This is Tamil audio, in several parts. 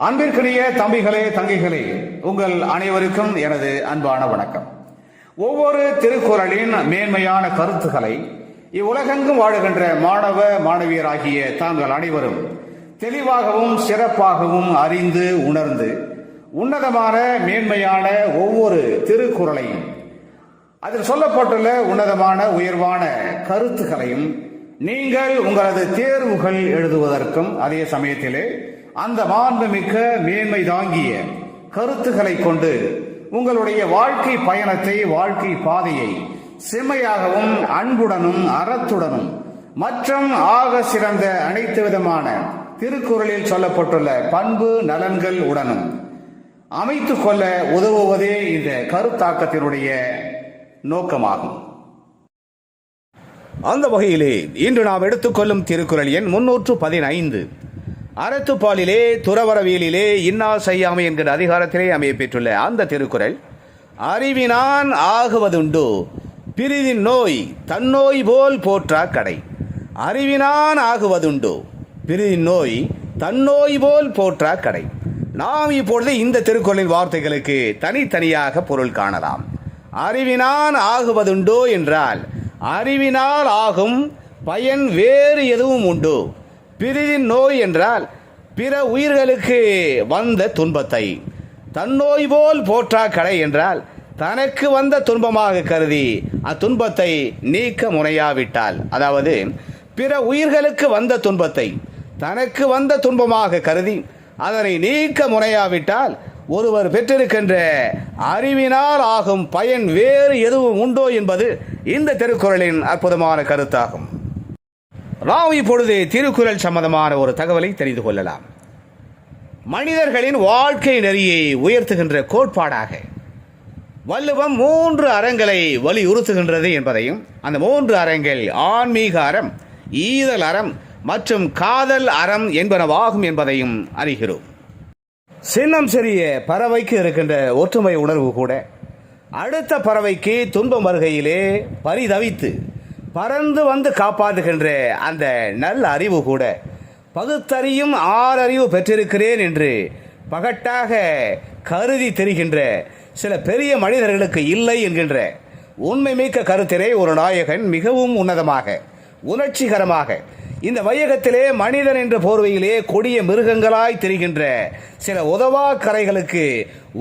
அன்பிற்குரிய தம்பிகளே, தங்கைகளே, உங்கள் அனைவருக்கும் எனது அன்பான வணக்கம். ஒவ்வொரு திருக்குறளின் மேன்மையான கருத்துக்களை இவ்வுலகெங்கும் வாழுகின்ற மாணவ மாணவியராகிய தாங்கள் அனைவரும் தெளிவாகவும் சிறப்பாகவும் அறிந்து உணர்ந்து உன்னதமான மேன்மையான ஒவ்வொரு திருக்குறளையும் அதில் சொல்லப்பட்டுள்ள உன்னதமான உயர்வான கருத்துக்களையும் நீங்கள் உங்களது தேர்வுகள் எழுதுவதற்கும் அதே சமயத்திலே அந்த மாண்புமிக்க மேன்மை தாங்கிய கருத்துக்களை கொண்டு உங்களுடைய வாழ்க்கை பயணத்தை, வாழ்க்கை பாதையை செம்மையாகவும் அன்புடனும் அறத்துடனும் மற்றும் ஆக சிறந்த அனைத்து விதமான திருக்குறளில் சொல்லப்பட்டுள்ள பண்பு நலன்கள் உடனும் அமைத்துக் கொள்ள உதவுவதே இந்த கருத்தாக்கத்தினுடைய நோக்கமாகும். அந்த வகையிலே இன்று நாம் எடுத்துக்கொள்ளும் திருக்குறள் எண் 315 அறத்துப்பாலிலே துறவரவியலிலே இன்னால் செய்யாமை என்கிற அதிகாரத்திலே அமைய பெற்றுள்ள அந்த திருக்குறள், அறிவினான் ஆகுவதுண்டோ பிரிதின் நோய் தன்னோய் போல் போற்றா கடை. அறிவினான் ஆகுவதுண்டோ பிரிதின் நோய் தன்னோய் போல் போற்றா கடை. நாம் இப்பொழுது இந்த திருக்குறளின் வார்த்தைகளுக்கு தனித்தனியாக பொருள் காணலாம். அறிவினான் ஆகுவதுண்டோ என்றால் அறிவினால் ஆகும் பயன் வேறு எதுவும் உண்டோ. பிரிதின் நோய் என்றால் பிற உயிர்களுக்கு வந்த துன்பத்தை. தன்னோய் போல் போற்றா கடை என்றால் தனக்கு வந்த துன்பமாக கருதி அத்துன்பத்தை நீக்க முனையாவிட்டால், அதாவது பிற உயிர்களுக்கு வந்த துன்பத்தை தனக்கு வந்த துன்பமாக கருதி அதனை நீக்க முனையாவிட்டால் ஒருவர் பெற்றிருக்கின்ற அறிவினால் ஆகும் பயன் வேறு எதுவும் உண்டோ என்பது இந்த திருக்குறளின் அற்புதமான கருத்தாகும். நாம் இப்பொழுது திருக்குறள் சம்பந்தமான ஒரு தகவலை தெரிந்து கொள்ளலாம். மனிதர்களின் வாழ்க்கை நெறியை உயர்த்துகின்ற கோட்பாடாக வள்ளுவம் 3 அறங்களை வலியுறுத்துகின்றது என்பதையும், அந்த 3 அறங்கள் ஆன்மீக அறம், ஈதல் அறம் மற்றும் காதல் அறம் என்பனவாகும் என்பதையும் அறிகிறோம். சின்னம் சிறிய பறவைக்கு இருக்கின்ற ஒற்றுமை உணர்வு கூட அடுத்த பறவைக்கு துன்பம் வருகையிலே பரிதவித்து பறந்து வந்து காப்பாற்றுகின்ற அந்த நல்ல அறிவு கூட பகுத்தறியும் ஆறறிவு பெற்றிருக்கிறேன் என்று பகட்டாக கருதி தெரிகின்ற சில பெரிய மனிதர்களுக்கு இல்லை என்கின்ற உண்மை மிக்க கருத்தினை ஒரு நாயகன் மிகவும் உன்னதமாக உணர்ச்சிகரமாக இந்த வையகத்திலே மனிதன் என்ற போர்வையிலே கொடிய மிருகங்களாய் தெரிகின்ற சில உதவா கரைகளுக்கு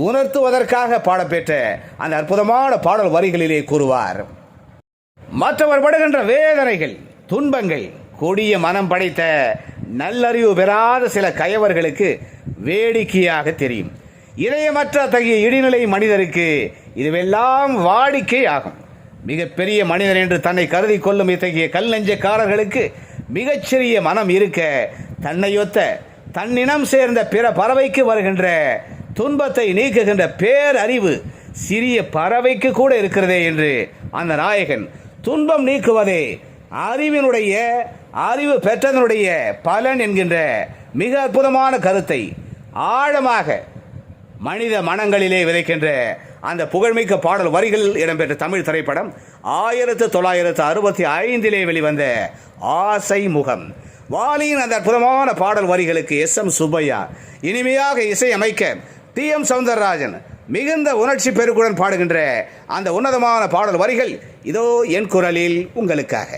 உணர்த்துவதற்காக பாடப்பெற்ற அந்த அற்புதமான பாடல் வரிகளிலே கூறுவார். மற்றவர் படுகின்ற வேதனைகள், துன்பங்கள் கொடிய மனம் படைத்த நல்லறிவு பெறாத சில கயவர்களுக்கு வேடிக்கையாக தெரியும். இதயமற்ற அத்தகைய இடிநிலை மனிதருக்கு இதுவெல்லாம் வாடிக்கை ஆகும். மிகப்பெரிய மனிதன் என்று தன்னை கருதி கொள்ளும் இத்தகைய கல் நெஞ்சக்காரர்களுக்கு மிகச்சிறிய மனம் இருக்க தன்னையொத்த தன்னினம் சேர்ந்த பிற பறவைக்கு வருகின்ற துன்பத்தை நீக்குகின்ற பேரறிவு சிறிய பறவைக்கு கூட இருக்கிறதே என்று அந்த நாயகன் துன்பம் நீக்குவதே அறிவு பெற்றதனுடைய பலன் என்கின்ற மிக அற்புதமான கருத்தை ஆழமாக மனித மனங்களிலே விதைக்கின்ற அந்த புகழ்மிக்க பாடல் வரிகள் இடம்பெற்ற தமிழ் திரைப்படம் 1965 வெளிவந்த ஆசை முகம். வாலியின் அந்த அற்புதமான பாடல் வரிகளுக்கு எஸ்.எம். சுப்பையா இனிமையாக இசை அமைக்க டி.எம். சௌந்தரராஜன் மிகுந்த உணர்ச்சி பெருக்குடன் பாடுகின்ற அந்த உன்னதமான பாடல் வரிகள் இதோ என் குரலில் உங்களுக்காக.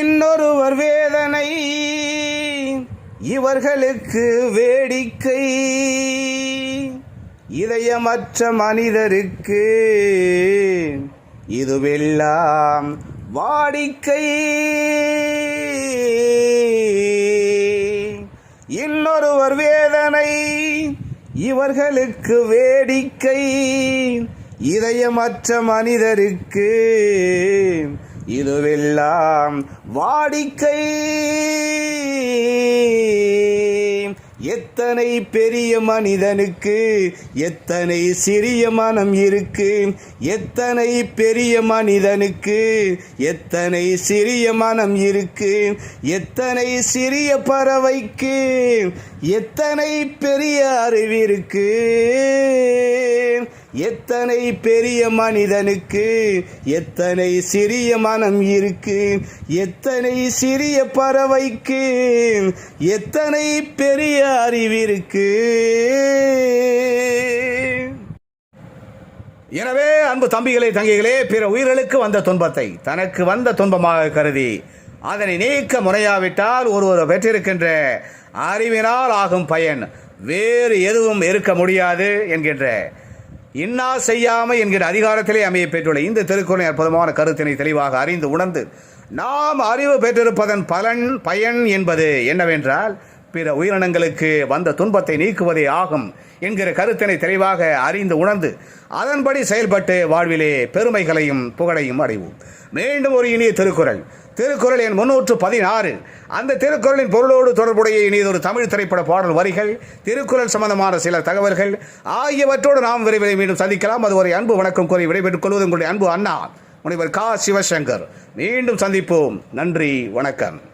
இன்னொருவர் வேதனை இவர்களுக்கு வேடிக்கை, இதயமற்ற மனிதருக்கு இதுவெல்லாம் வாடிக்கை. இன்னொருவர் வேதனை இவர்களுக்கு வேடிக்கை, இதயமற்ற மனிதருக்கு இதுவெல்லாம் வாடிக்கை. எத்தனை பெரிய மனிதனுக்கு எத்தனை சிறிய மனம் இருக்கு, எத்தனை பெரிய மனிதனுக்கு எத்தனை சிறிய மனம் இருக்கு, எத்தனை சிறிய பறவைக்கு எத்தனை பெரிய அறிவிருக்கு. எத்தனை பெரிய மனிதனுக்கு எத்தனை சிறிய மனம் இருக்கு, எத்தனை சிறிய பறவைக்கு எத்தனை பெரிய அறிவிருக்கு. எனவே அன்பு தம்பிகளே, தங்கைகளே, பிற உயிர்களுக்கு வந்த துன்பத்தை தனக்கு வந்த துன்பமாக கருதி அதனை நீக்க முறையாவிட்டால் ஒருவர் பெற்றிருக்கின்ற அறிவினால் ஆகும் பயன் வேறு எதுவும் இருக்க முடியாது என்கின்ற இன்னா செய்யாமை என்கிற அதிகாரத்திலே அமைய பெற்றுள்ள இந்த திருக்குறளின் அற்புதமான கருத்தினை தெளிவாக அறிந்து உணர்ந்து நாம் அறிவு பெற்றிருப்பதன் பயன் என்பது என்னவென்றால் பிற உயிரினங்களுக்கு வந்த துன்பத்தை நீக்குவதே ஆகும் என்கிற கருத்தினை தெளிவாக அறிந்து உணர்ந்து அதன்படி செயல்பட்டு வாழ்விலே பெருமைகளையும் புகழையும் அடைவோம். மீண்டும் ஒரு இனிய திருக்குறள் எண் 316. அந்த திருக்குறளின் பொருளோடு தொடர்புடைய இனியதொரு தமிழ் திரைப்பட பாடல் வரிகள், திருக்குறள் சம்பந்தமான சில தகவல்கள் ஆகியவற்றோடு நாம் விரைவில் மீண்டும் சந்திக்கலாம். அதுவரை அன்பு வணக்கம் கூறி விடைபெற்றுக் கொள்வது உங்களுடைய அன்பு அண்ணா முனைவர் கா. சிவசங்கர். மீண்டும் சந்திப்போம். நன்றி, வணக்கம்.